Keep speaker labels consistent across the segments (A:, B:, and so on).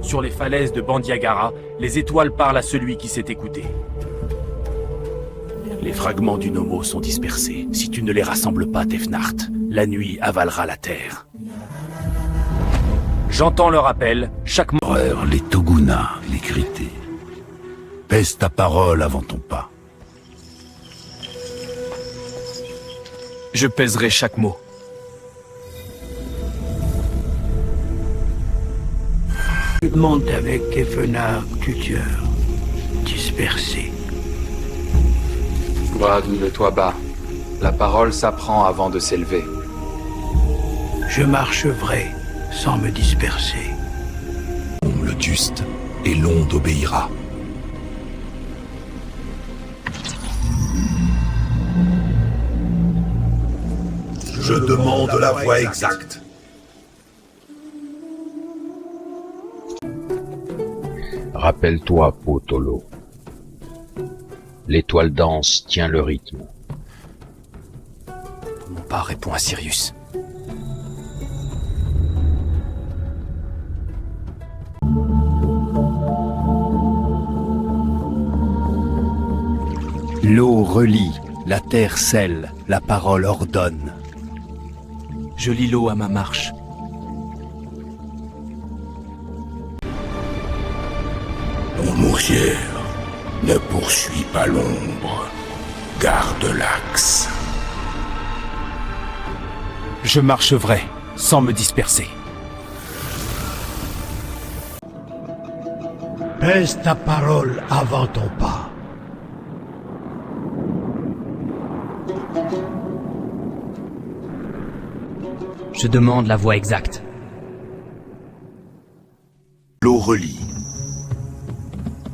A: Sur les falaises de Bandiagara, les étoiles parlent à celui qui s'est écouté. Les fragments du Nomo sont dispersés. Si tu ne les rassembles pas, Tefnart, la nuit avalera la terre. J'entends leur appel, chaque mot.
B: Les Toguna, les Crités. Pèse ta parole avant ton pas.
A: Je pèserai chaque mot.
C: Je demande avec Kefenar tuteur, dispersé.
D: Bradouille-toi bas. La parole s'apprend avant de s'élever.
C: Je marche vrai, sans me disperser.
B: Le juste, et l'onde obéira. Je demande la voie exacte.
E: Rappelle-toi, Potolo. L'étoile danse tient le rythme.
A: Mon pas répond à Sirius.
F: L'eau relie, la terre scelle, la parole ordonne.
A: Je lis l'eau à ma marche.
B: Mon mourière, ne poursuis pas l'ombre. Garde l'axe.
A: Je marche vrai, sans me disperser.
C: Pèse ta parole avant ton pas.
G: Je demande la voie exacte.
B: L'eau relie.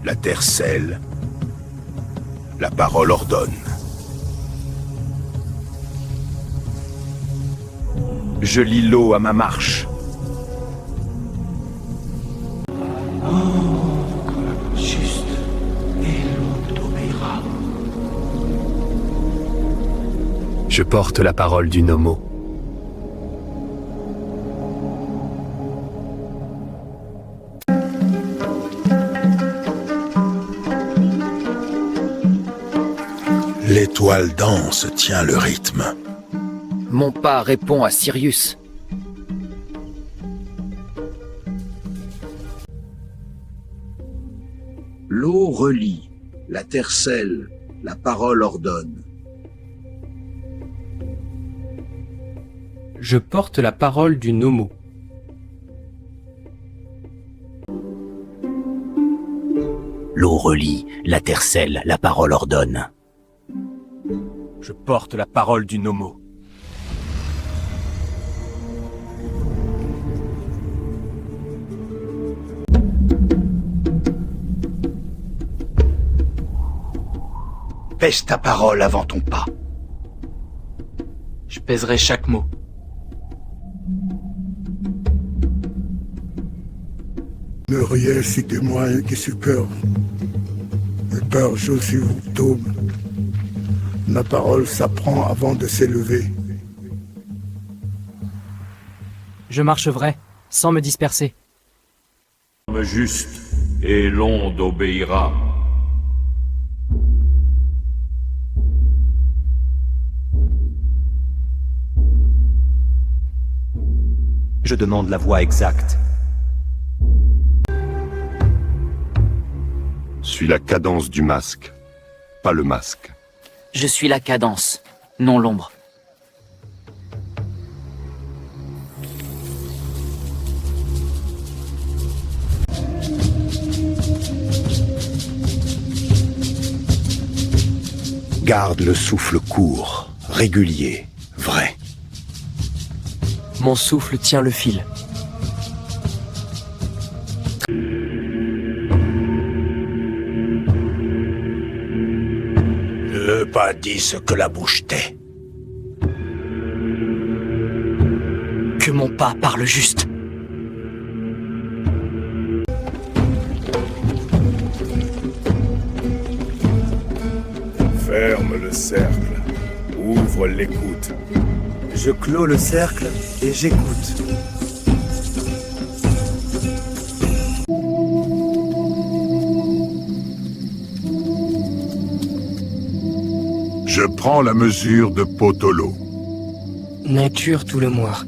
B: La terre scelle. La parole ordonne.
A: Je lis l'eau à ma marche.
C: Juste, et l'onde obéira.
A: Je porte la parole du Nomo.
B: L'étoile danse tient le rythme.
H: Mon pas répond à Sirius.
B: L'eau relie, la terre scelle, la parole ordonne.
G: Je porte la parole du Nomo.
F: L'eau relie, la terre scelle, la parole ordonne.
A: Je porte la parole du Nomo.
C: Pèse ta parole avant ton pas.
G: Je pèserai chaque mot.
C: Muriel, c'était moi qui suis peur. Mais peur, je suis double. Ma parole s'apprend avant de s'élever.
G: Je marche vrai, sans me disperser.
B: Juste, et l'onde obéira.
F: Je demande la voie exacte.
I: Suis la cadence du masque, pas le masque.
H: Je suis la cadence, non l'ombre.
B: Garde le souffle court, régulier, vrai.
G: Mon souffle tient le fil.
B: Ne pas dit ce que la bouche tait.
H: Que mon pas parle juste.
I: Ferme le cercle, ouvre l'écoute.
C: Je clôt le cercle et j'écoute.
B: Je prends la mesure de Potolo.
J: Nature tout le mois.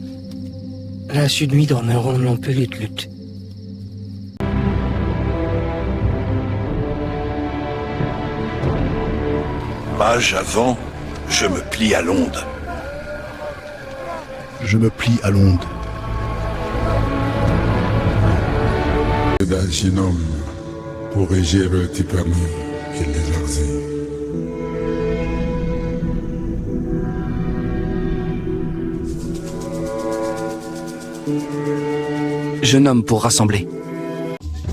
J: La sud-nuit dormiront non peu lutte.
B: Page avant, je me plie à l'onde.
C: Je me plie à l'onde.
K: D'Alchinom pour régir le Tipami et les Arzés.
G: Je nomme pour rassembler.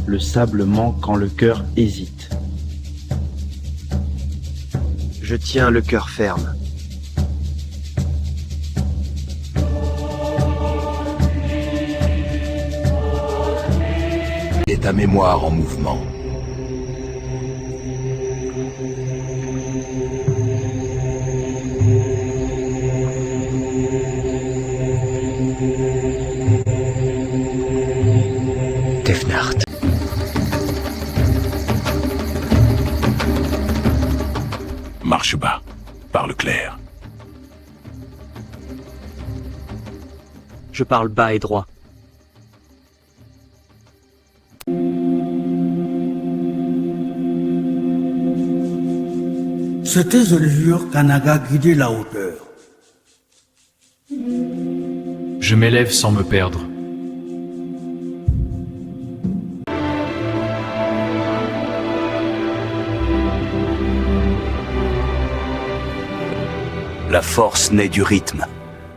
L: Le sable manque quand le cœur hésite.
G: Je tiens le cœur ferme.
B: Et ta mémoire en mouvement.
F: Tefnart.
A: Marche bas, parle clair.
G: Je parle bas et droit.
C: C'était, je le jure, Kanaga guidait la hauteur.
D: Je m'élève sans me perdre.
F: La force naît du rythme,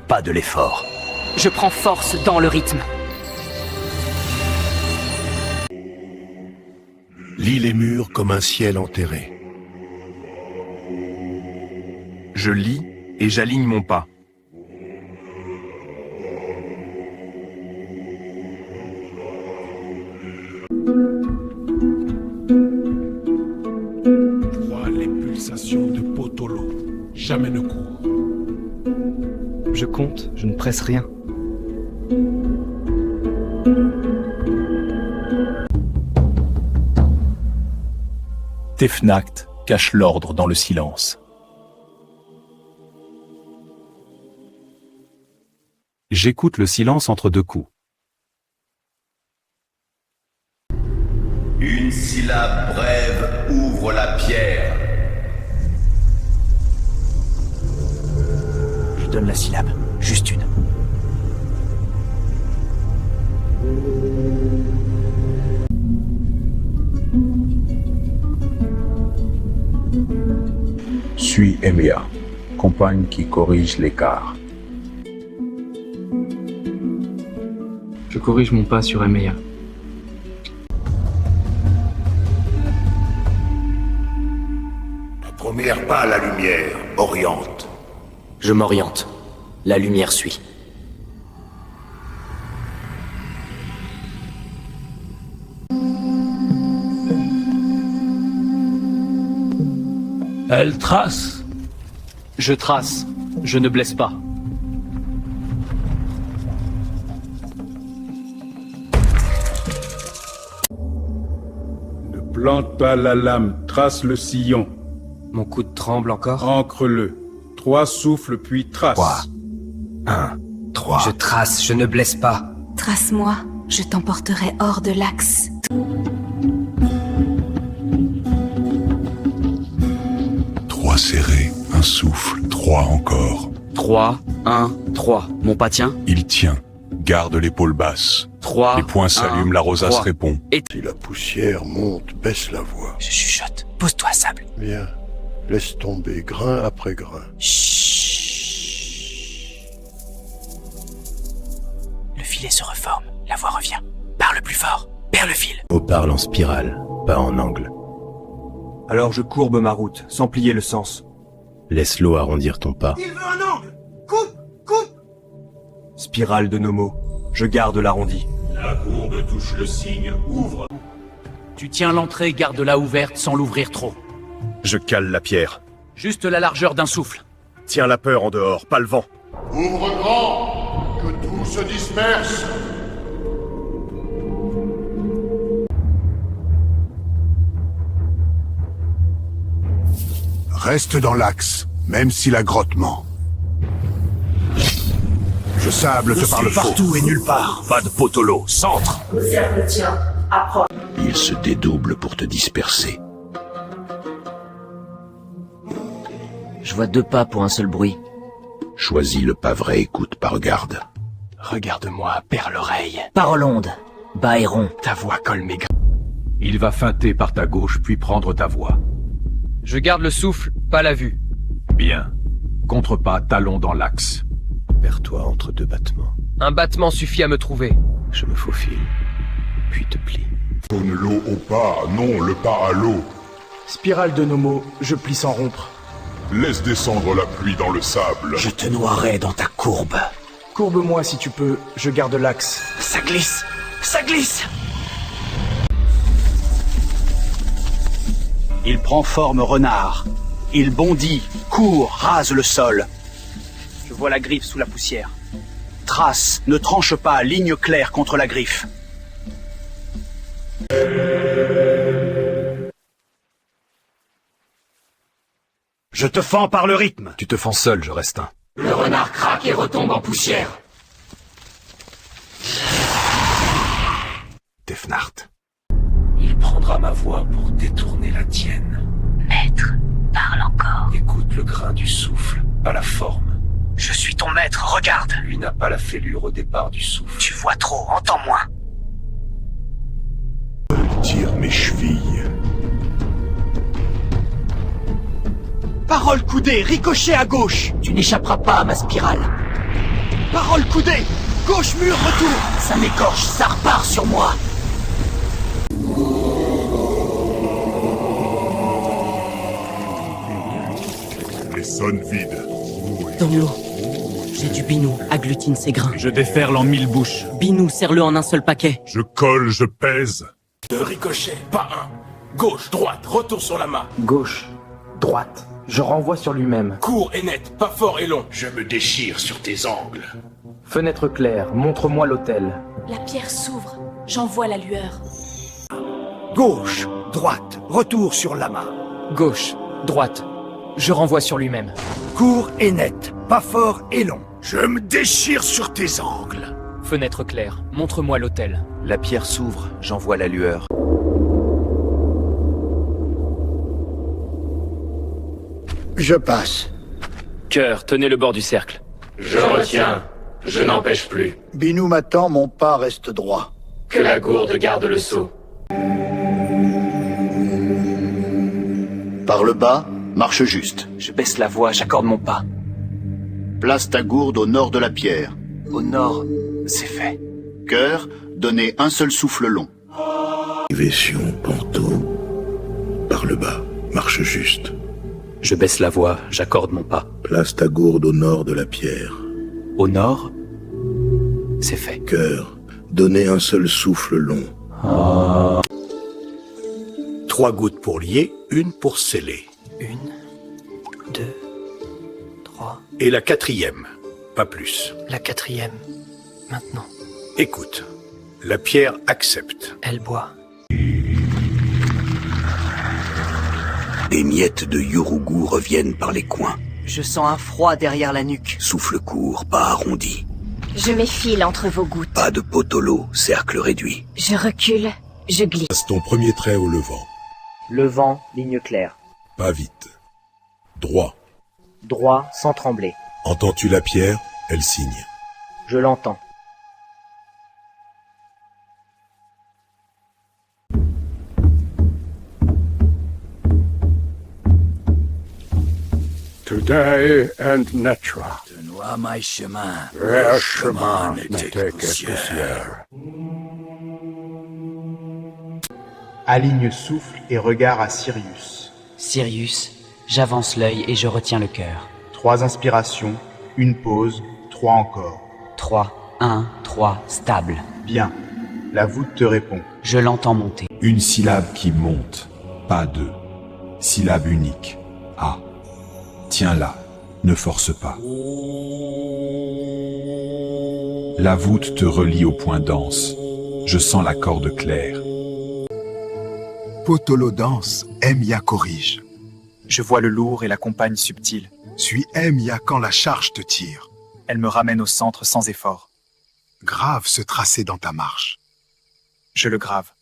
F: pas de l'effort.
H: Je prends force dans le rythme.
B: Lis les murs comme un ciel enterré.
M: Je lis et j'aligne mon pas.
K: Vois les pulsations de Potolo. Jamais ne cours.
G: Je compte, je ne presse rien.
A: Tefnact cache l'ordre dans le silence. J'écoute le silence entre deux coups.
B: Une syllabe brève ouvre la pierre.
F: Je donne la syllabe, juste une.
E: Suis Emia, compagne qui corrige l'écart.
D: Je corrige mon pas sur Emeya.
B: La première pas à la lumière oriente.
H: Je m'oriente. La lumière suit.
A: Elle trace.
H: Je trace. Je ne blesse pas.
K: Ne plante pas la lame, trace le sillon.
G: Mon coude tremble encore.
K: Ancre-le. 3 souffles puis trace.
F: 3. 1, 3.
J: Je trace, je ne blesse pas.
N: Trace-moi, je t'emporterai hors de l'axe.
B: Serré, un souffle, 3 encore.
H: 3, 1, 3. Mon pas tient.
B: Il tient. Garde l'épaule basse.
H: 3.
B: Les poings s'allument, la rosace
H: 3.
B: répond.
H: Et...
C: Si la poussière monte, baisse la voix.
H: Je chuchote. Pose-toi, Sable.
C: Viens, laisse tomber grain après grain.
H: Chut. Le filet se reforme. La voix revient. Parle plus fort. Perds le fil.
F: On parle en spirale, pas en angle.
L: Alors je courbe ma route, sans plier le sens.
F: Laisse l'eau arrondir ton pas.
J: Il veut un angle. Coupe.
L: Spirale de nos mots. Je garde l'arrondi.
B: La courbe touche le signe, ouvre.
H: Tu tiens l'entrée, garde-la ouverte sans l'ouvrir trop.
M: Je cale la pierre.
H: Juste la largeur d'un souffle.
M: Tiens la peur en dehors, pas le vent.
B: Ouvre grand, que tout se disperse. Reste dans l'axe. même si la grotte ment. Je sable te parle
A: partout et nulle part. Pas de potolo. Centre.
O: Le cercle tient. Approche.
B: Il se dédouble pour te disperser.
F: Je vois 2 pas pour un seul bruit.
B: Choisis le pas vrai, écoute par garde.
H: Regarde-moi, perds l'oreille.
F: Parole onde. Bas et rond.
H: Ta voix colle mes grains.
M: Il va feinter par ta gauche puis prendre ta voie.
G: Je garde le souffle, pas la vue.
M: Bien. Contre-pas, talon dans l'axe.
A: Perds-toi entre 2 battements.
G: Un battement suffit à me trouver.
A: Je me faufile, puis te plie.
K: Tourne l'eau au pas, non le pas à l'eau.
L: Spirale de Nomo, je plie sans rompre.
K: Laisse descendre la pluie dans le sable.
F: Je te noierai dans ta courbe.
L: Courbe-moi si tu peux, je garde l'axe.
H: Ça glisse. Ça glisse.
A: Il prend forme renard. Il bondit, court, rase le sol. Je vois la griffe sous la poussière. Trace, ne tranche pas, ligne claire contre la griffe. Je te fends par le rythme.
M: Tu te fends seul, je reste un.
H: Le renard craque et retombe en poussière.
M: Tefnart.
A: Il prendra ma voix pour détourner la tienne.
N: Maître, parle encore.
A: Écoute le grain du souffle, pas la forme.
H: Je suis ton maître, regarde.
A: Lui n'a pas la fêlure au départ du souffle.
H: Tu vois trop, entends-moi.
B: Tire mes chevilles.
A: Parole coudée, ricochet à gauche.
F: Tu n'échapperas pas à ma spirale.
A: Parole coudée, gauche mur, retour.
F: Ça m'écorche, ça repart sur moi.
K: Les sonnes vides.
J: Dans l'eau. J'ai du binou, agglutine ses grains.
M: Je déferle en 1000 bouches.
J: Binou, serre-le en un seul paquet.
K: Je colle, je pèse.
A: De ricochet, pas un. Gauche, droite, retour sur la main.
L: Gauche, droite, je renvoie sur lui-même.
A: Court et net, pas fort et long. Je me déchire sur tes angles.
L: Fenêtre claire, montre-moi l'hôtel.
N: La pierre s'ouvre. J'en vois la lueur.
A: Gauche, droite, retour sur la main.
G: Gauche, droite. Je renvoie sur lui-même.
A: Court et net, pas fort et long. Je me déchire sur tes angles.
G: Fenêtre claire, montre-moi l'hôtel.
F: La pierre s'ouvre, j'en vois la lueur.
C: Je passe.
G: Cœur, tenez le bord du cercle.
H: Je retiens. Je n'empêche plus.
C: Binou m'attend, mon pas reste droit.
H: Que la gourde garde le seau.
B: Par le bas, marche juste.
F: Je baisse la voix, j'accorde mon pas.
B: Place ta gourde au nord de la pierre.
F: Au nord, c'est fait.
B: Cœur, donnez un seul souffle long.
C: Élévation, Panto. Par le bas, marche juste.
A: Je baisse la voix, j'accorde mon pas.
C: Place ta gourde au nord de la pierre.
A: Au nord, c'est fait.
C: Cœur, donnez un seul souffle long.
A: 3 gouttes pour lier, 1 pour sceller.
J: 1, 2, 3.
A: Et la 4e, pas plus.
J: La 4e. Maintenant.
A: Écoute, la pierre accepte.
J: Elle boit.
B: Des miettes de Yurugu reviennent par les coins.
F: Je sens un froid derrière la nuque.
B: Souffle court, pas arrondi.
N: Je m'effile entre vos gouttes.
B: Pas de potolo, cercle réduit.
N: Je recule, je glisse.
K: Passe ton premier trait au levant.
J: Levant, ligne claire.
K: Pas vite. Droit.
J: Droit, sans trembler.
K: Entends-tu la pierre? Elle signe.
J: Je l'entends.
C: Today and Netra.
F: Je noie my chemin.
C: Le chemin n'était que poussière.
L: Aligne souffle et regard à Sirius.
H: Sirius, j'avance l'œil et je retiens le cœur.
L: 3 inspirations, une pause, 3 encore.
H: 3, 1, 3, stable.
L: Bien. La voûte te répond.
H: Je l'entends monter.
K: Une syllabe qui monte, pas 2. Syllabe unique. A. Tiens-la, ne force pas. La voûte te relie au point dense. Je sens la corde claire.
P: Potolo danse, Emia corrige.
L: Je vois le lourd et la compagne subtile.
P: Suis Emiya quand la charge te tire.
A: Elle me ramène au centre sans effort.
P: Grave ce tracé dans ta marche.
A: Je le grave.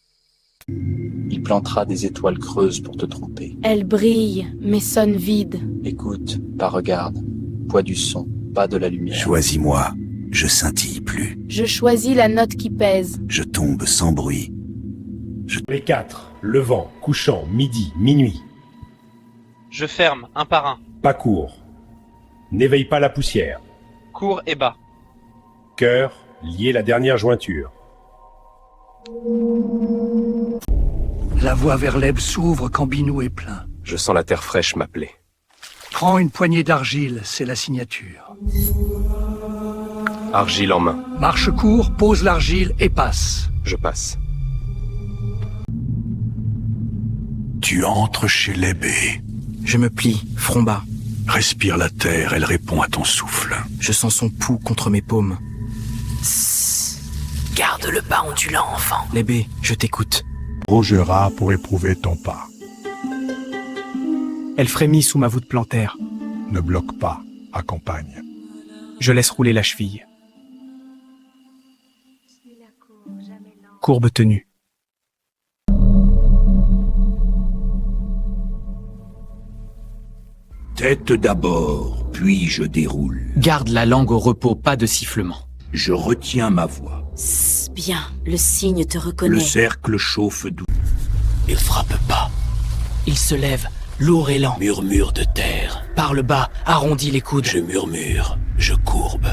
D: Il plantera des étoiles creuses pour te tromper.
N: Elle brille, mais sonne vide.
D: Écoute, pas regarde. Poids du son, pas de la lumière.
F: Choisis-moi, je scintille plus.
N: Je choisis la note qui pèse.
F: Je tombe sans bruit.
Q: Les 4. Levant, couchant, midi, minuit.
R: Je ferme, un par un.
Q: Pas court. N'éveille pas la poussière.
R: Court et bas.
Q: Cœur, lié la dernière jointure.
S: La voie vers l'Eb s'ouvre quand Binou est plein.
L: Je sens la terre fraîche m'appeler.
S: Prends une poignée d'argile, c'est la signature.
L: Argile en main.
S: Marche court, pose l'argile et passe.
L: Je passe.
B: Tu entres chez l'ébé.
G: Je me plie, front bas.
B: Respire la terre, elle répond à ton souffle.
G: Je sens son pouls contre mes paumes.
H: Garde le pas ondulant, enfant.
G: L'ébé, je t'écoute.
C: Rogera pour éprouver ton pas.
A: Elle frémit sous ma voûte plantaire.
C: Ne bloque pas, accompagne.
A: Je laisse rouler la cheville. Courbe tenue.
B: Tête d'abord, puis je déroule.
G: Garde la langue au repos, pas de sifflement.
B: Je retiens ma voix.
N: Bien, le cygne te reconnaît.
B: Le cercle chauffe doux.
H: Il frappe pas.
G: Il se lève, lourd et lent.
H: Murmure de terre.
G: Parle bas, arrondis les coudes.
H: Je murmure, je courbe.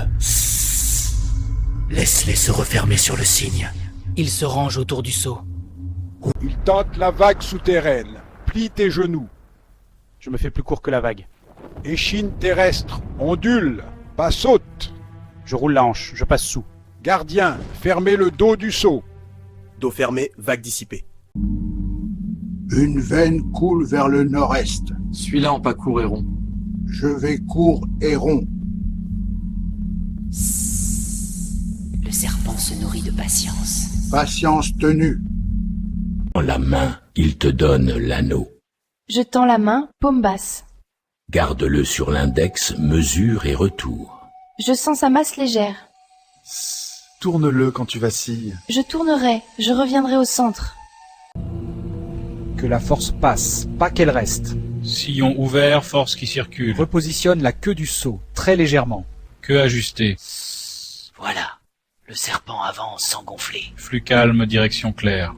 H: Laisse-les se refermer sur le cygne.
G: Il se range autour du seau.
P: Il tente la vague souterraine. Plie tes genoux.
A: Je me fais plus court que la vague.
P: Échine terrestre. Ondule. Pas saute.
A: Je roule la hanche, je passe sous.
P: Gardien, fermez le dos du seau.
L: Dos fermé, vague dissipée.
C: Une veine coule vers le nord-est.
D: Suis-là en pas court et rond.
C: Je vais court et rond.
H: Le serpent se nourrit de patience.
C: Patience tenue.
B: Dans la main, il te donne l'anneau.
N: Je tends la main, paume basse.
B: Garde-le sur l'index, mesure et retour.
N: Je sens sa masse légère.
L: Tourne-le quand tu vacilles.
N: Je tournerai, je reviendrai au centre.
A: Que la force passe, pas qu'elle reste.
M: Sillon ouvert, force qui circule.
A: Repositionne la queue du seau, très légèrement.
M: Queue ajustée.
H: Voilà. Le serpent avance sans gonfler.
M: Flux calme, direction claire.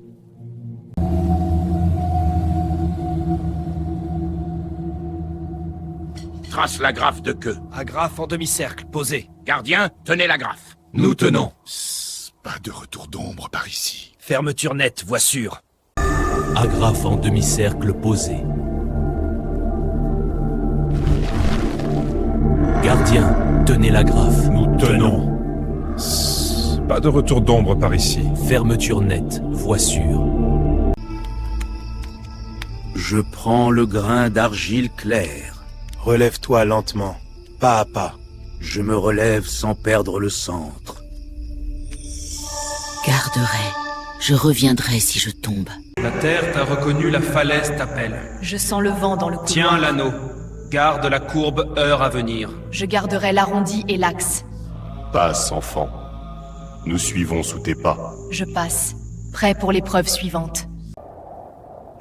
B: Trace l'agrafe de queue.
L: Agrafe en demi-cercle, posé.
B: Gardien, tenez l'agrafe.
L: Nous tenons.
P: Pas de retour d'ombre par ici.
L: Fermeture nette, voie sûre.
F: Agrafe en demi-cercle posé. Gardien, tenez l'agrafe.
Q: Nous tenons. Pas de retour d'ombre par ici.
F: Fermeture nette, voie sûre.
B: Je prends le grain d'argile clair.
L: Relève-toi lentement, pas à pas.
B: Je me relève sans perdre le centre.
N: Garderai. Je reviendrai si je tombe.
L: La terre t'a reconnu, la falaise t'appelle.
N: Je sens le vent dans le couloir.
L: Tiens l'anneau. Garde la courbe, heure à venir.
N: Je garderai l'arrondi et l'axe.
I: Passe, enfant. Nous suivons sous tes pas.
N: Je passe, prêt pour l'épreuve suivante.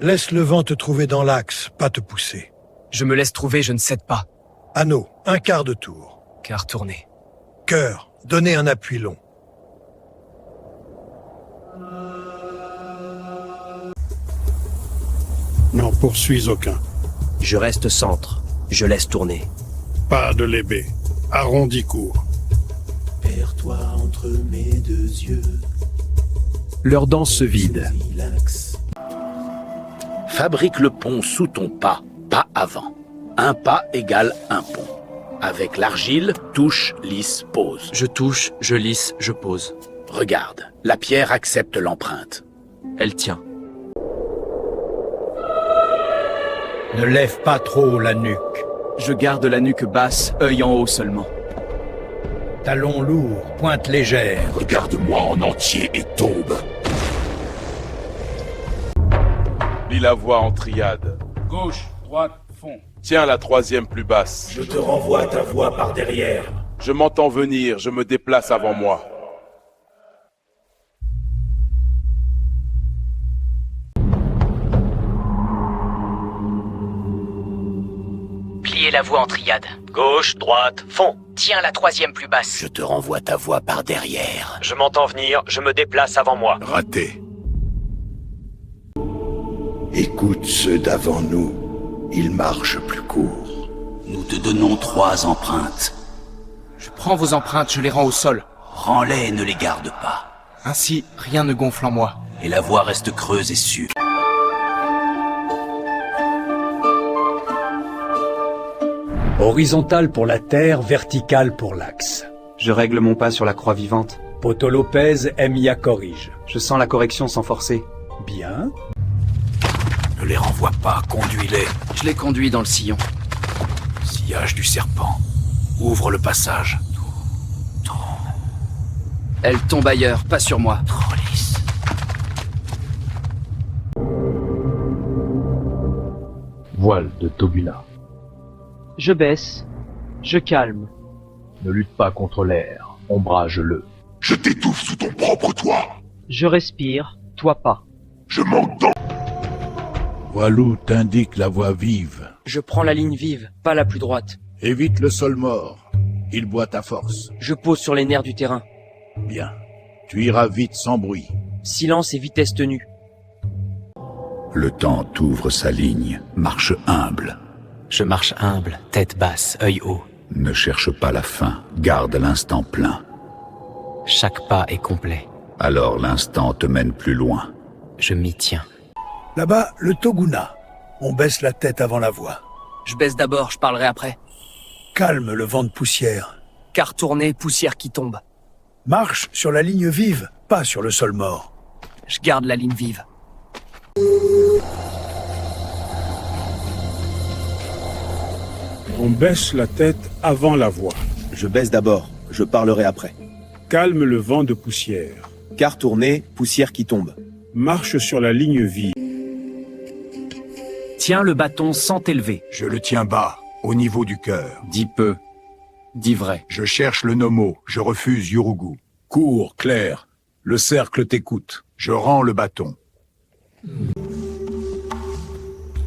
C: Laisse le vent te trouver dans l'axe, pas te pousser.
G: Je me laisse trouver, je ne cède pas.
C: Anneau, un quart de tour.
G: Car tourner.
C: Cœur, donnez un appui long. N'en poursuis aucun.
L: Je reste centre. Je laisse tourner.
C: Pas de l'ébé. Arrondi court.
H: Perds-toi entre mes deux yeux.
M: Leur danse se vide.
B: Fabrique le pont sous ton pas, pas avant. Un pas égale un pont. Avec l'argile, touche, lisse, pose.
G: Je touche, je lisse, je pose.
B: Regarde, la pierre accepte l'empreinte.
G: Elle tient.
C: Ne lève pas trop la nuque.
G: Je garde la nuque basse, œil en haut seulement.
C: Talon lourd, pointe légère.
B: Regarde-moi en entier et tombe.
E: Lis la voix en triade.
Q: Gauche, droite,
P: fond.
T: Tiens la troisième plus basse.
Q: Je te renvoie ta voix par derrière.
T: Je m'entends venir, je me déplace avant moi.
H: Pliez la voie en triade.
F: Gauche, droite, fond.
H: Tiens la troisième plus basse.
F: Je te renvoie ta voix par derrière.
G: Je m'entends venir, je me déplace avant moi.
C: Raté. Écoute ceux d'avant nous. Ils marchent plus court.
F: Nous te donnons 3 empreintes.
A: Je prends vos empreintes, je les rends au sol.
F: Rends-les et ne les garde pas.
A: Ainsi, rien ne gonfle en moi.
F: Et la voie reste creuse et sûre.
Q: Horizontale pour la terre, verticale pour l'axe.
L: Je règle mon pas sur la croix vivante.
Q: Poto Lopez, Emiya corrige.
L: Je sens la correction sans forcer.
Q: Bien.
F: Ne les renvoie pas, conduis-les.
G: Je les conduis dans le sillon.
F: Sillage du serpent. Ouvre le passage.
G: Elle tombe ailleurs, pas sur moi.
F: Trop lisse.
M: Voile de Toguna.
R: Je baisse. Je calme.
M: Ne lutte pas contre l'air, ombrage-le.
C: Je t'étouffe sous ton propre toit.
R: Je respire. Toi pas.
C: Je manque d'eau.
B: Walou t'indique la voie vive.
G: Je prends la ligne vive, pas la plus droite.
B: Évite le sol mort. Il boit ta force.
G: Je pose sur les nerfs du terrain.
B: Bien. Tu iras vite sans bruit.
G: Silence et vitesse tenue.
C: Le temps t'ouvre sa ligne. Marche humble.
H: Je marche humble, tête basse, œil haut.
C: Ne cherche pas la fin. Garde l'instant plein.
H: Chaque pas est complet.
C: Alors l'instant te mène plus loin.
H: Je m'y tiens.
S: Là-bas, le Toguna. On baisse la tête avant la voie.
G: Je baisse d'abord, je parlerai après.
S: Calme le vent de poussière.
G: Quart tourné, poussière qui tombe.
S: Marche sur la ligne vive, pas sur le sol mort.
G: Je garde la ligne vive.
P: On baisse la tête avant la voie.
L: Je baisse d'abord, je parlerai après.
P: Calme le vent de poussière.
L: Quart tourné, poussière qui tombe.
P: Marche sur la ligne vive.
G: Tiens le bâton sans t'élever.
C: Je le tiens bas, au niveau du cœur.
L: Dis peu. Dis vrai.
C: Je cherche le Nomo, je refuse Yurugu.
E: Cours, Claire. Le cercle t'écoute.
C: Je rends le bâton.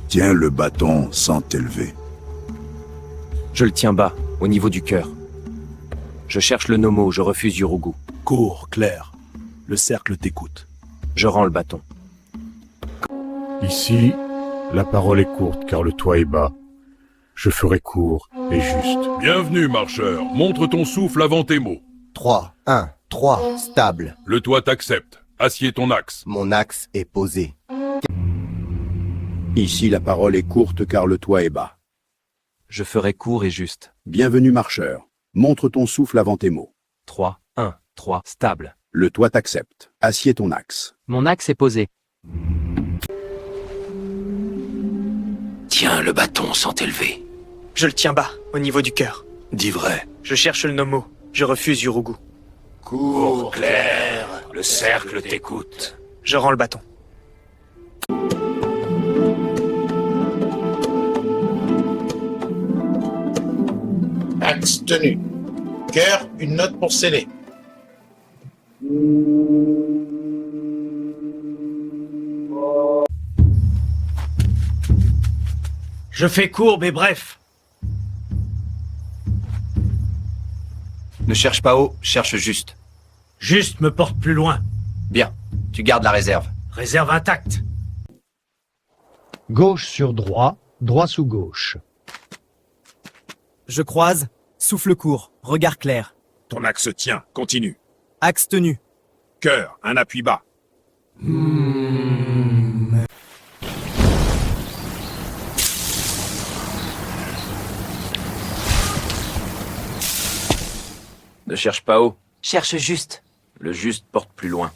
C: Tiens le bâton sans t'élever.
L: Je le tiens bas, au niveau du cœur. Je cherche le Nomo, je refuse Yurugu.
E: Cours, Claire. Le cercle t'écoute.
L: Je rends le bâton.
Q: Ici, la parole est courte car le toit est bas. Je ferai court et juste.
T: Bienvenue, marcheur. Montre ton souffle avant tes mots.
U: 3, 1, 3, stable.
T: Le toit t'accepte. Assieds ton axe.
U: Mon axe est posé.
E: Ici, la parole est courte car le toit est bas.
L: Je ferai court et juste.
E: Bienvenue, marcheur. Montre ton souffle avant tes mots.
L: 3, 1, 3, stable.
E: Le toit t'accepte. Assieds ton axe.
G: Mon axe est posé.
F: Tiens le bâton sans t'élever.
G: Je le tiens bas, au niveau du cœur.
F: Dis vrai.
G: Je cherche le Nomo. Je refuse Yurugu.
F: Cours, Claire. Le cercle t'écoute.
G: Je rends le bâton.
V: Axe tenu. Cœur, une note pour sceller.
S: Je fais courbe et bref.
L: Ne cherche pas haut, cherche juste.
S: Juste me porte plus loin.
L: Bien, tu gardes la réserve.
S: Réserve intacte.
Q: Gauche sur droit, droit sous gauche.
G: Je croise, souffle court, regard clair.
P: Ton axe tient, continue.
G: Axe tenu.
P: Cœur, un appui bas.
L: Ne cherche pas haut.
H: Cherche juste.
L: Le juste porte plus loin.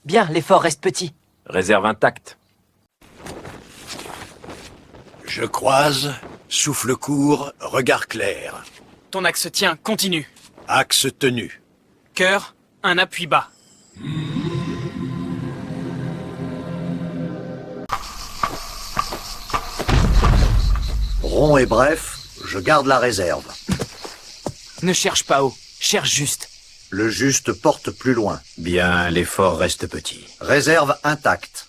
H: Bien, l'effort reste petit.
L: Réserve intacte.
F: Je croise, souffle court, regard clair.
G: Ton axe tient, continue.
F: Axe tenu.
G: Cœur, un appui bas.
U: Rond et bref, je garde la réserve.
H: Ne cherche pas haut, cherche juste.
U: Le juste porte plus loin.
F: Bien, l'effort reste petit.
U: Réserve intacte.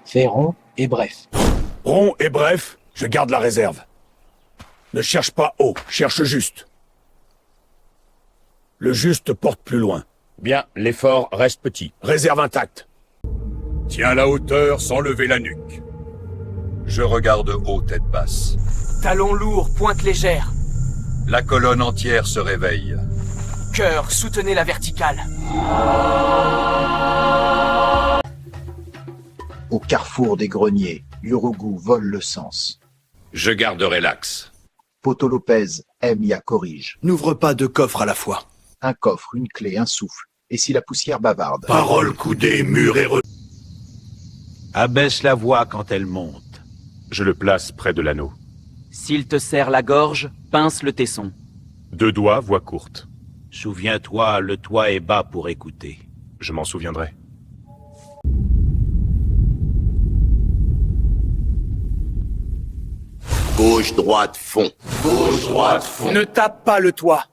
S: Fais rond et bref.
Q: Rond et bref, je garde la réserve. Ne cherche pas haut, cherche juste. Le juste porte plus loin. Bien, l'effort reste petit. Réserve intacte.
T: Tiens la hauteur sans lever la nuque. Je regarde haut, tête basse.
H: Talons lourds, pointe légère.
T: La colonne entière se réveille.
H: Cœur, soutenez la verticale.
J: Au carrefour des greniers, Urugu vole le sens.
B: Je garderai l'axe.
J: Poto Lopez, Emiya corrige.
U: N'ouvre pas deux coffres à la fois.
J: Un coffre, une clé, un souffle. Et si la poussière bavarde?
Q: Parole coudée, mur et
B: Abaisse la voix quand elle monte.
Q: Je le place près de l'anneau.
H: S'il te serre la gorge, pince le tesson.
Q: 2 doigts, voix courte.
B: Souviens-toi, le toit est bas pour écouter.
Q: Je m'en souviendrai.
U: Gauche, droite, fond. Gauche, droite, fond.
A: Ne tape pas le toit.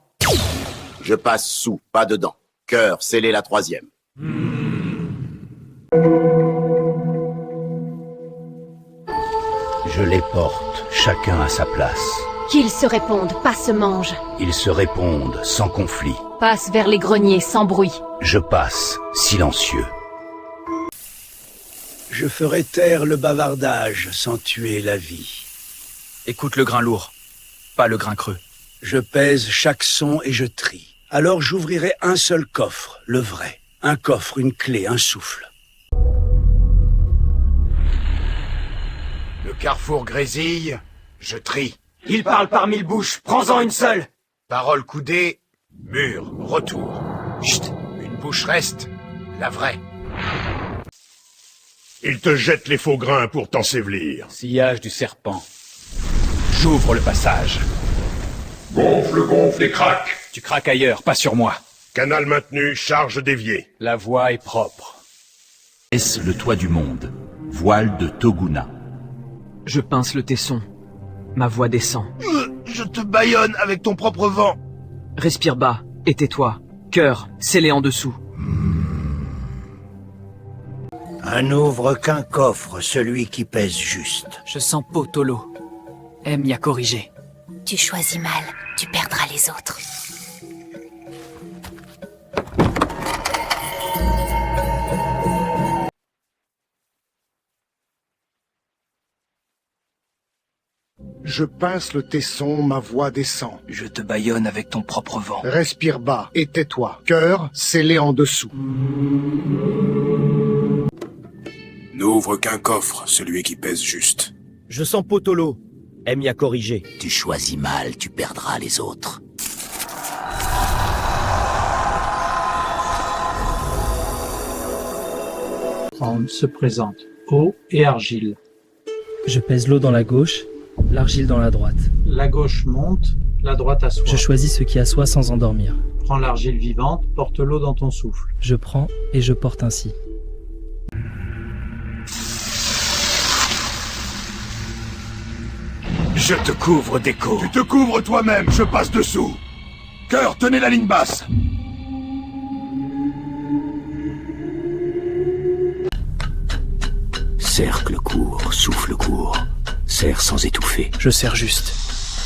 U: Je passe sous, pas dedans. Cœur, scellez la 3e.
F: Je les porte, chacun à sa place.
N: Qu'ils se répondent, pas se mangent.
F: Ils se répondent, sans conflit.
N: Passe vers les greniers, sans bruit.
F: Je passe, silencieux.
S: Je ferai taire le bavardage sans tuer la vie.
H: Écoute le grain lourd, pas le grain creux.
S: Je pèse chaque son et je trie. Alors j'ouvrirai un seul coffre, le vrai. Un coffre, une clé, un souffle.
A: Le carrefour grésille, je trie.
H: Il parle par 1000 bouches, prends-en une seule.
A: Parole coudée, mur, retour. Chut, une bouche reste, la vraie.
Q: Il te jette les faux grains pour t'ensevelir.
A: Sillage du serpent. J'ouvre le passage.
Q: Gonfle et craque.
A: Tu craques ailleurs, pas sur moi.
Q: Canal maintenu, charge déviée.
A: La voie est propre.
F: Est-ce le toit du monde? Voile de Toguna.
R: Je pince le tesson. Ma voix descend.
Q: Je te bâillonne avec ton propre vent.
R: Respire bas et tais-toi. Cœur, scellé en dessous.
U: Un n'ouvre qu'un coffre, celui qui pèse juste.
H: Je sens Potolo. Emiya corrigé.
N: Tu choisis mal, tu perdras les autres.
P: Je pince le tesson, ma voix descend.
H: Je te bâillonne avec ton propre vent.
P: Respire bas et tais-toi. Cœur, scellé en dessous.
Q: N'ouvre qu'un coffre, celui qui pèse juste.
S: Je sens Potolo. Emiya corrigé.
F: Tu choisis mal, tu perdras les autres.
R: Round se présente. Eau et argile.
O: Je pèse l'eau dans la gauche, l'argile dans la droite.
R: La gauche monte, la droite assoit.
O: Je choisis ce qui assoit sans endormir.
R: Prends l'argile vivante, porte l'eau dans ton souffle.
O: Je prends et je porte ainsi.
Q: Je te couvre d'écho. Tu te couvres toi-même, je passe dessous. Cœur, tenez la ligne basse.
F: Cercle court, souffle court. Serre sans étouffer.
G: Je serre juste.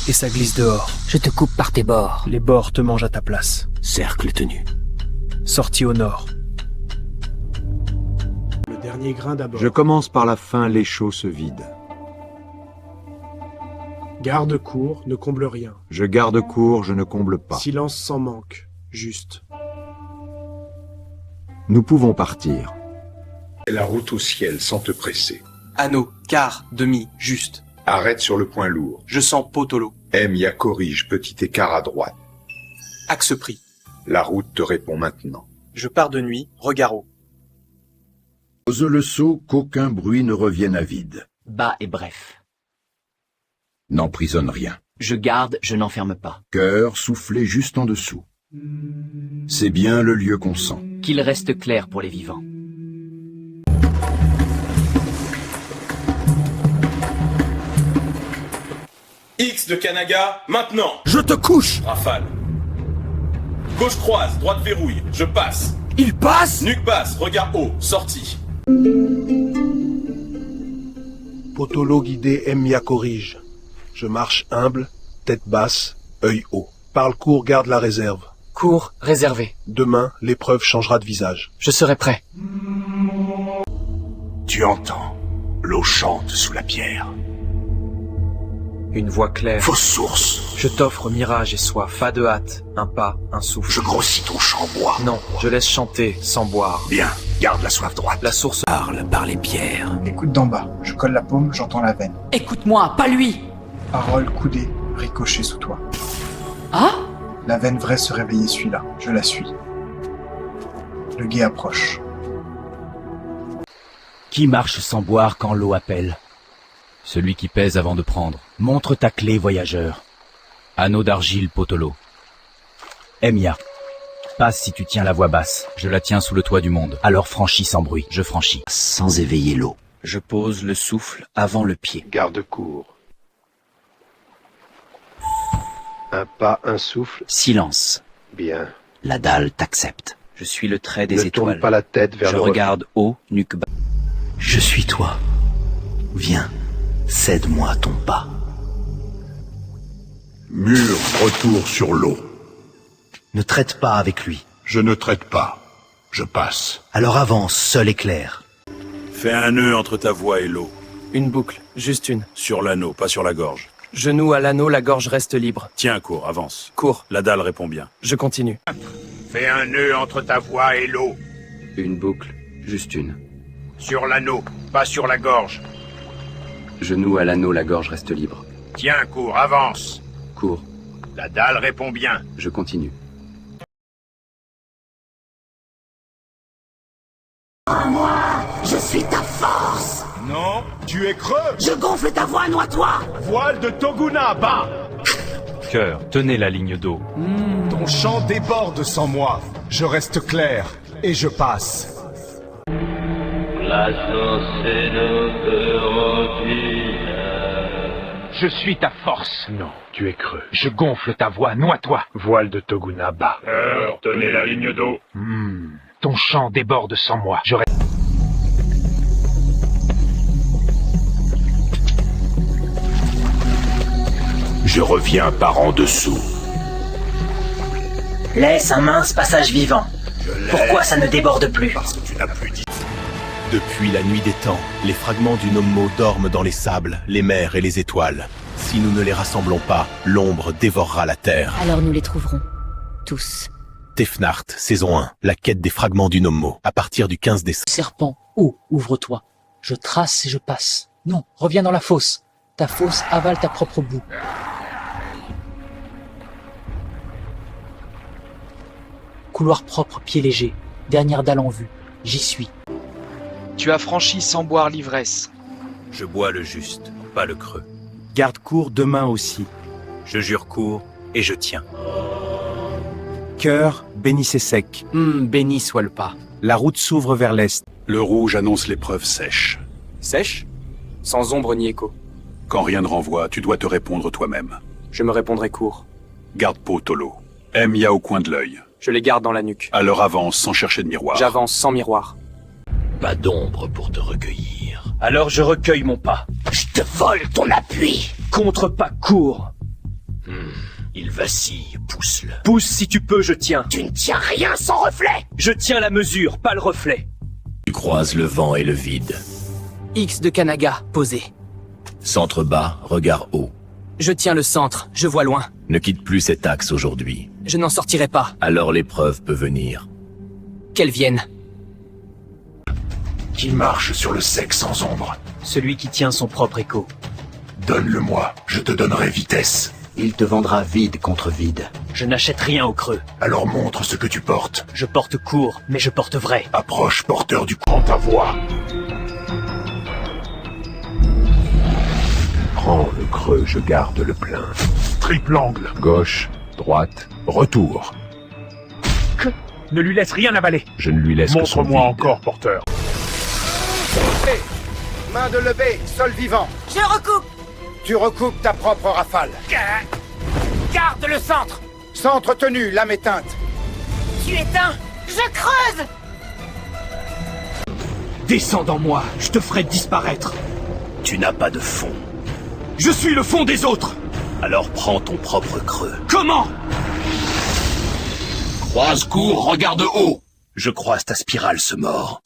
G: Et ça glisse dehors.
H: Je te coupe par tes bords.
G: Les bords te mangent à ta place.
F: Cercle tenu.
G: Sortie au nord.
P: Le dernier grain d'abord.
K: Je commence par la fin, l'échaud se vide.
P: Garde court, ne comble rien.
K: Je garde court, je ne comble pas.
P: Silence sans manque, juste.
K: Nous pouvons partir.
E: La route au ciel sans te presser.
H: Anneau, quart, demi, juste.
E: Arrête sur le point lourd.
H: Je sens Potolo.
E: Emiya corrige, petit écart à droite.
H: Axe pris.
E: La route te répond maintenant.
H: Je pars de nuit, regard haut.
E: Pose le seau, qu'aucun bruit ne revienne à vide.
H: Bas et bref.
E: N'emprisonne rien.
H: Je garde, je n'enferme pas.
E: Cœur soufflé juste en dessous. C'est bien le lieu qu'on sent.
H: Qu'il reste clair pour les vivants.
D: X de Kanaga, maintenant.
S: Je te couche.
D: Rafale. Gauche croise, droite verrouille, je passe.
S: Il passe.
D: Nuque basse, regard haut, sortie.
I: Potolo guidé, Emmia corrige. Je marche humble, tête basse, œil haut. Parle court, garde la réserve.
G: Cours, réservé.
I: Demain, l'épreuve changera de visage.
G: Je serai prêt.
A: Tu entends. L'eau chante sous la pierre.
L: Une voix claire.
A: Fausse source.
L: Je t'offre mirage et soif. Pas de hâte. Un pas, un souffle.
A: Je grossis ton champ bois.
L: Non, je laisse chanter, sans boire.
A: Bien, garde la soif droite.
L: La source
F: Parle par les pierres.
W: Écoute d'en bas. Je colle la paume, j'entends la veine.
N: Écoute-moi, pas lui.
W: Parole coudée, ricochet sous toi.
N: Ah?
W: La veine vraie se réveillait celui-là. Je la suis. Le guet approche.
F: Qui marche sans boire quand l'eau appelle?
X: Celui qui pèse avant de prendre.
F: Montre ta clé, voyageur.
X: Anneau d'argile, Potolo.
F: Emmia, passe si tu tiens la voix basse.
X: Je la tiens sous le toit du monde.
F: Alors franchis sans bruit.
X: Je franchis.
F: Sans éveiller l'eau.
L: Je pose le souffle avant le pied.
I: Garde court. Un pas, un souffle.
F: Silence.
I: Bien.
F: La dalle t'accepte.
L: Je suis le trait des
I: Ne
L: étoiles.
I: tourne pas la tête vers
L: Je
I: le
L: regarde haut, nuque bas.
F: Je suis toi. Viens, cède-moi ton pas.
E: Mur, retour sur l'eau.
F: Ne traite pas avec lui.
E: Je ne traite pas. Je passe.
F: Alors avance, seul et clair.
B: Fais un nœud entre ta voix et l'eau.
L: Une boucle, juste une.
B: Sur l'anneau, pas sur la gorge.
L: Genou à l'anneau, la gorge reste libre.
B: Tiens, cours, avance.
L: Cours.
B: La dalle répond bien.
L: Je continue.
E: Fais un nœud entre ta voix et l'eau.
L: Une boucle, juste une.
E: Sur l'anneau, pas sur la gorge.
L: Genou à l'anneau, la gorge reste libre.
E: Tiens, cours, avance.
L: Cours.
E: La dalle répond bien.
L: Je continue.
N: Moi, je suis ta force.
I: Non, tu es creux.
N: Je gonfle ta voix, noie-toi.
I: Voile de Toguna, bas.
M: Cœur, tenez la ligne d'eau.
I: Ton champ déborde sans moi. Je reste clair et je passe.
M: Je suis ta force. Non, tu es creux. Je gonfle ta voix, noie-toi. Voile de Toguna bas.
E: Cœur, tenez la ligne d'eau.
M: Ton champ déborde sans moi. Je reste...
E: Je reviens par en dessous.
N: Laisse un mince passage vivant. Pourquoi ça ne déborde plus?
E: Parce que tu n'as plus dit.
Y: Depuis la nuit des temps, les fragments du Nommo dorment dans les sables, les mers et les étoiles. Si nous ne les rassemblons pas, l'ombre dévorera la terre.
N: Alors nous les trouverons. Tous.
Y: Tefnart, saison 1, la quête des fragments du Nommo, à partir du 15 décembre.
Z: Serpent, oh, ouvre-toi. Je trace et je passe. Non, reviens dans la fosse. Ta fosse avale ta propre boue. Couloir propre, pied léger. Dernière dalle en vue. J'y suis.
R: Tu as franchi sans boire l'ivresse.
Y: Je bois le juste, pas le creux.
F: Garde court demain aussi.
Y: Je jure court et je tiens.
F: Cœur, bénissez sec.
L: Béni soit le pas.
F: La route s'ouvre vers l'est.
T: Le rouge annonce l'épreuve sèche.
L: Sèche? Sans ombre ni écho.
T: Quand rien ne renvoie, tu dois te répondre toi-même.
L: Je me répondrai court.
T: Garde Potolo. Emmia au coin de l'œil.
L: Je les garde dans la nuque.
T: Alors avance sans chercher de miroir.
L: J'avance sans miroir.
F: Pas d'ombre pour te recueillir.
A: Alors je recueille mon pas.
N: Je te vole ton appui.
A: Contre pas court.
F: Il vacille, pousse-le.
A: Pousse si tu peux, je tiens.
N: Tu ne tiens rien sans reflet.
A: Je tiens la mesure, pas le reflet.
F: Tu croises le vent et le vide.
R: X de Kanaga, posé.
F: Centre bas, regard haut.
R: Je tiens le centre, je vois loin.
F: Ne quitte plus cet axe aujourd'hui.
R: Je n'en sortirai pas.
F: Alors l'épreuve peut venir.
R: Qu'elle vienne.
E: Qui marche sur le sec sans ombre?
A: Celui qui tient son propre écho.
E: Donne-le-moi, je te donnerai vitesse.
F: Il te vendra vide contre vide.
A: Je n'achète rien au creux.
E: Alors montre ce que tu portes.
A: Je porte court, mais je porte vrai.
E: Approche, porteur du prends ta voix. Prends le creux, je garde le plein. Triple angle.
M: Gauche, droite, retour.
A: Que? Ne lui laisse rien avaler.
M: Je ne lui laisse que son
I: Montre-moi
M: vide.
I: encore, porteur.
P: Main de levée, sol vivant.
N: Je recoupe.
P: Tu recoupes ta propre rafale.
H: Garde le centre.
P: Centre tenu, lame éteinte.
H: Tu éteins. Je creuse.
A: Descends dans moi, je te ferai disparaître.
F: Tu n'as pas de fond.
A: Je suis le fond des autres.
F: Alors prends ton propre creux.
A: Comment?
B: Croise, cours, regarde haut.
F: Je croise ta spirale, ce mort.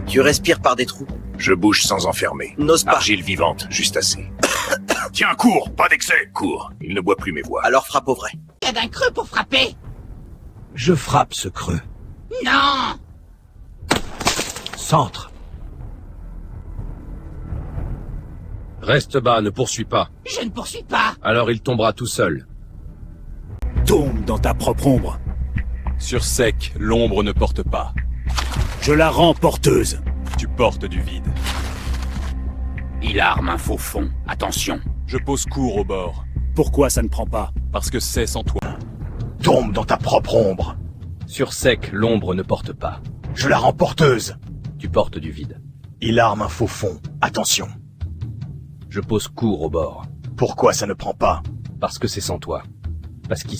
C: Tu respires par des trous.
F: Je bouge sans enfermer.
C: N'ose pas.
F: Argile vivante, juste assez. Tiens, cours, pas d'excès. Cours, il ne boit plus mes voix.
C: Alors frappe au vrai.
H: Il y a d'un creux pour frapper.
F: Je frappe ce creux.
H: Non.
F: Centre.
L: Reste bas, ne poursuis pas.
H: Je ne poursuis pas.
L: Alors il tombera tout seul.
F: Tombe dans ta propre ombre.
Y: Sur sec, l'ombre ne porte pas.
F: Je la rends porteuse.
Y: Tu portes du vide.
B: Il arme un faux fond. Attention.
Y: Je pose cours au bord.
F: Pourquoi ça ne prend pas?
Y: Parce que c'est sans toi.
F: Tombe dans ta propre ombre.
L: Sur sec, l'ombre ne porte pas.
F: Je la rends porteuse.
L: Tu portes du vide.
F: Il arme un faux fond. Attention.
L: Je pose cours au bord.
F: Pourquoi ça ne prend pas?
L: Parce que c'est sans toi. Parce qu'ici